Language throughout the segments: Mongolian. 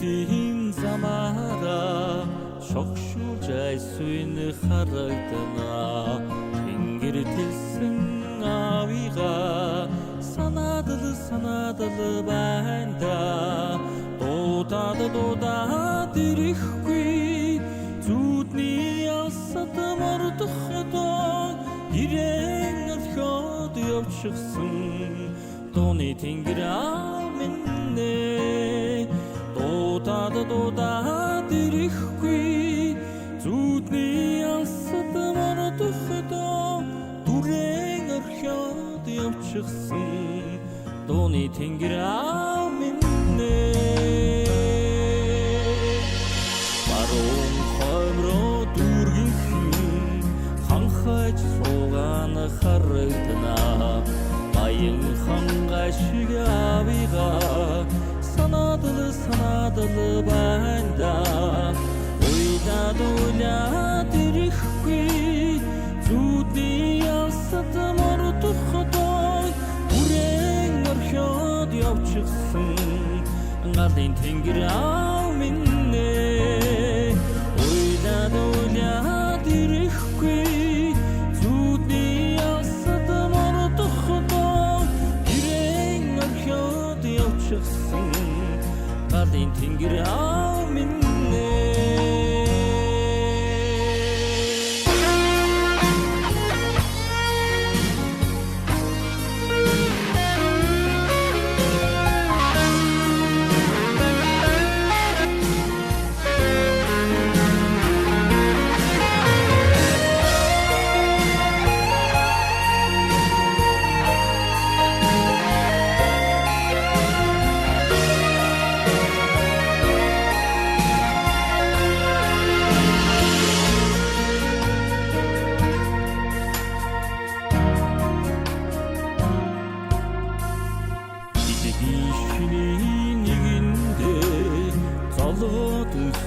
Өвлийн замаараа шогшуулж айсвэн харагдана. Тэнгэр телсэн авигаа санаадал байна да. Дуудаад ирэхгүй зүудний алсад мордохдоо ирээн орхиод явчихсан дууны тэнгэр минь дуудаад ирэхгүй зүудний алсад мордохдоо ирээн орхиод явчихсан дууны тэнгэр минь баруун хоймроо дүүргийнхэн ханхайж суугаан харагдана. Баян хангай шиг авигаа санаадал байна да. Уйлаад ирэхгүй зүудний алсад мордохдоо ирээн орхиод явчихсан галын тэнгэр минь уйлаад ирэхгүй зүудний алсад мордохдоо ирээн орхиод явчихсан галын тэнгэр минь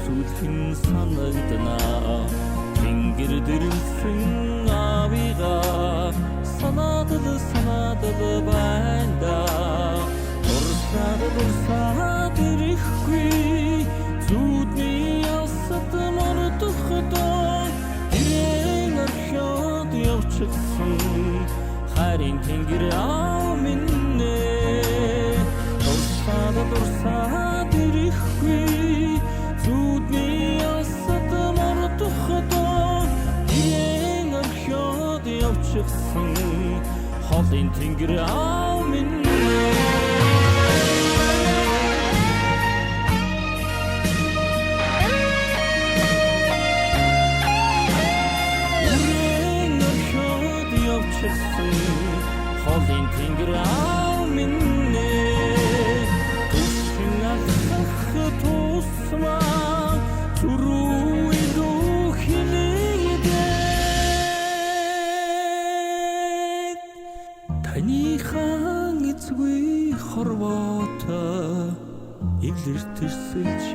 сүлхэн санагдана. Тэнгэр дэрлсэн авигаа санаадал байна да. Дурсаад ирэхгүй зүудний алсад мордохдоо ирээн орхиод явчихсан харин тэнгэр минь дурсаад ирэхгүй зүудний алсад мордохдоо ирээн орхиод явчихсан холын тэнгэр минь ирээн орхиод явчихсан холын тэнгэр минь таныхан эцгүй хорвоотой эвлэр тэрсэлж